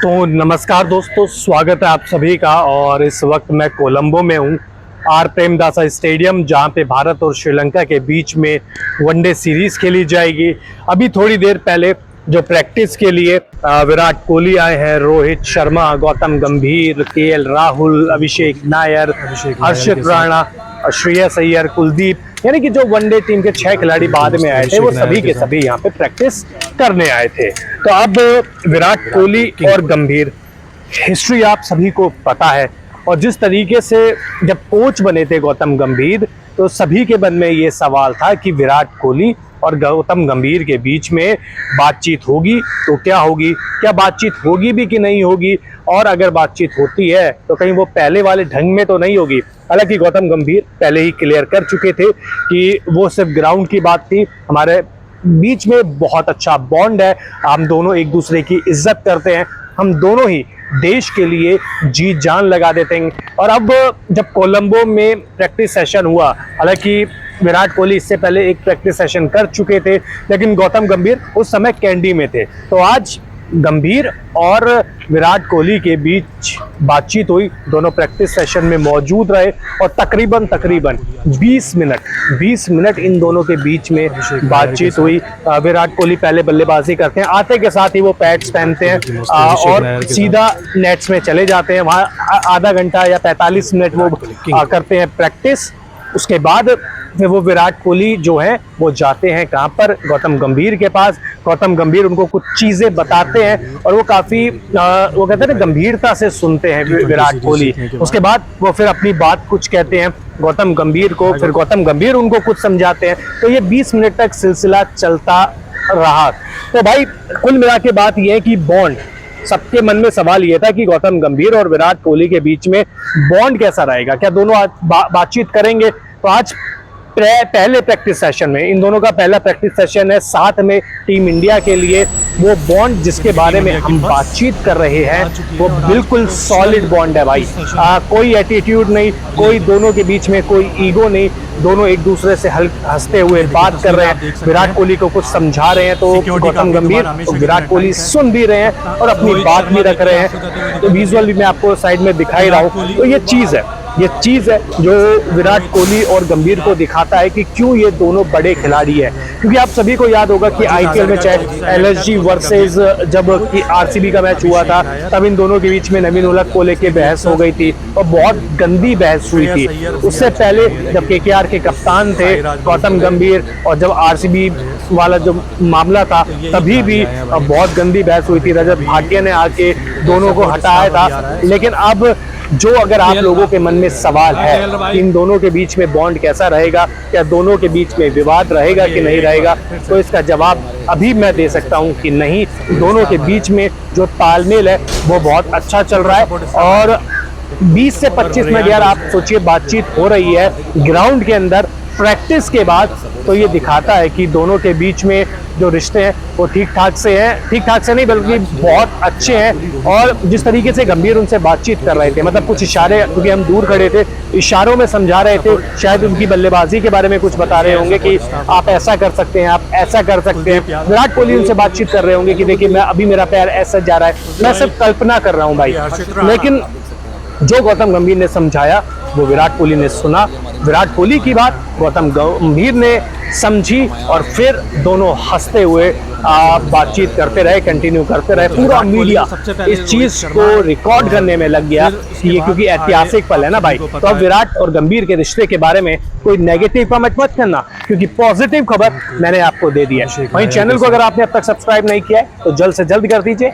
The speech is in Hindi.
तो नमस्कार दोस्तों, स्वागत है आप सभी का। और इस वक्त मैं कोलंबो में हूँ, आर प्रेमदासा स्टेडियम, जहाँ पे भारत और श्रीलंका के बीच में वनडे सीरीज खेली जाएगी। अभी थोड़ी देर पहले जो प्रैक्टिस के लिए विराट कोहली आए हैं, रोहित शर्मा, गौतम गंभीर, केएल राहुल, अभिषेक नायर, हर्षित राणा, श्रेयस अय्यर, कुलदीप, यानी कि जो वनडे टीम के 6 खिलाड़ी बाद में आए थे वो सभी के सभी यहाँ पे प्रैक्टिस करने आए थे। तो अब विराट कोहली और गंभीर, हिस्ट्री आप सभी को पता है, और जिस तरीके से जब कोच बने थे गौतम गंभीर, तो सभी के मन में ये सवाल था कि विराट कोहली और गौतम गंभीर के बीच में बातचीत होगी तो क्या होगी, क्या बातचीत होगी भी कि नहीं होगी, और अगर बातचीत होती है तो कहीं वो पहले वाले ढंग में तो नहीं होगी। हालांकि गौतम गंभीर पहले ही क्लियर कर चुके थे कि वो सिर्फ ग्राउंड की बात थी, हमारे बीच में बहुत अच्छा बॉन्ड है, हम दोनों एक दूसरे की इज्जत करते हैं, हम दोनों ही देश के लिए जी जान लगा देते हैं। और अब जब कोलंबो में प्रैक्टिस सेशन हुआ, हालांकि विराट कोहली इससे पहले एक प्रैक्टिस सेशन कर चुके थे, लेकिन गौतम गंभीर उस समय कैंडी में थे, तो आज गंभीर और विराट कोहली के बीच बातचीत हुई, दोनों प्रैक्टिस सेशन में मौजूद रहे और तकरीबन 20 मिनट इन दोनों के बीच में बातचीत हुई। विराट कोहली पहले बल्लेबाजी करते हैं, आते के साथ ही वो पैड्स पहनते हैं और सीधा नेट्स में चले जाते हैं। वहाँ आधा घंटा या 45 मिनट वो करते हैं प्रैक्टिस। उसके बाद फिर वो विराट कोहली जो है वो जाते हैं कहाँ पर, गौतम गंभीर के पास। गौतम गंभीर उनको कुछ चीजें बताते हैं और वो काफी वो कहते हैं गंभीरता से सुनते हैं विराट कोहली। उसके बाद वो फिर अपनी बात कुछ कहते हैं गौतम गंभीर को, फिर गौतम गंभीर उनको कुछ समझाते हैं। तो ये 20 मिनट तक सिलसिला चलता रहा। तो भाई कुल मिला के बात यह है कि बॉन्ड, सबके मन में सवाल ये था कि गौतम गंभीर और विराट कोहली के बीच में बॉन्ड कैसा रहेगा, क्या दोनों आज बातचीत करेंगे। तो आज पहले प्रैक्टिस सेशन में, इन दोनों का पहला प्रैक्टिस सेशन है साथ में टीम इंडिया के लिए, वो बॉन्ड जिसके बारे में हम बातचीत कर रहे हैं वो बिल्कुल सॉलिड बॉन्ड है भाई। कोई एटीट्यूड नहीं, कोई दोनों के बीच में कोई ईगो नहीं, दोनों एक दूसरे से हंसते हुए बात कर रहे हैं। विराट कोहली को कुछ समझा रहे हैं तो गौतम गंभीर तो विराट कोहली सुन भी रहे हैं और अपनी बात भी रख रहे हैं। तो विजुअल भी मैं आपको साइड में दिखाई रहा हूँ। तो ये चीज है जो विराट कोहली और गंभीर को दिखाता है कि क्यों ये दोनों बड़े खिलाड़ी हैं। क्योंकि आप सभी को याद होगा कि आईपीएल में चाहे एलएसजी वर्सेस जब कि आरसीबी का मैच हुआ था, तब इन दोनों के बीच में नवीन उलक को लेके बहस हो गई थी और बहुत गंदी बहस हुई थी। उससे पहले जब केकेआर के कप्तान थे गौतम गंभीर और जब आरसीबी वाला जो मामला था तभी भी बहुत गंदी बहस हुई थी, रजत भाटिया ने आके दोनों को हटाया था। लेकिन अब जो अगर आप लोगों के मन में सवाल है इन दोनों के बीच में बॉन्ड कैसा रहेगा, क्या दोनों के बीच में विवाद रहेगा कि नहीं रहेगा, तो इसका जवाब अभी मैं दे सकता हूं कि नहीं। दोनों के बीच में जो तालमेल है वो बहुत अच्छा चल रहा है। और 20 से 25 मिनट यार आप सोचिए बातचीत हो रही है ग्राउंड के अंदर प्रैक्टिस के बाद, तो ये दिखाता है कि दोनों के बीच में जो रिश्ते हैं वो ठीक ठाक से नहीं बल्कि बहुत अच्छे हैं। और जिस तरीके से गंभीर उनसे बातचीत कर रहे थे, मतलब कुछ इशारे, क्योंकि हम दूर खड़े थे, इशारों में समझा रहे थे, शायद उनकी बल्लेबाजी के बारे में कुछ बता रहे होंगे कि आप ऐसा कर सकते हैं, आप ऐसा कर सकते हैं। विराट कोहली उनसे बातचीत कर रहे होंगे कि देखिए मैं अभी मेरा पैर ऐसा जा रहा है, मैं सिर्फ कल्पना कर रहा हूँ भाई। लेकिन जो गौतम गंभीर ने समझाया वो विराट कोहली ने सुना, विराट कोहली की बात गौतम गंभीर ने समझी और फिर दोनों हंसते हुए बातचीत करते रहे, कंटिन्यू करते रहे। पूरा मीडिया इस चीज को रिकॉर्ड करने में लग गया कि ये क्योंकि ऐतिहासिक पल है ना भाई। तो अब विराट और गंभीर के रिश्ते के बारे में कोई नेगेटिव कमेंट मत करना, क्योंकि पॉजिटिव खबर मैंने आपको दे दी है। वहीं चैनल को अगर आपने अब तक सब्सक्राइब नहीं किया है तो जल्द से जल्द कर दीजिए।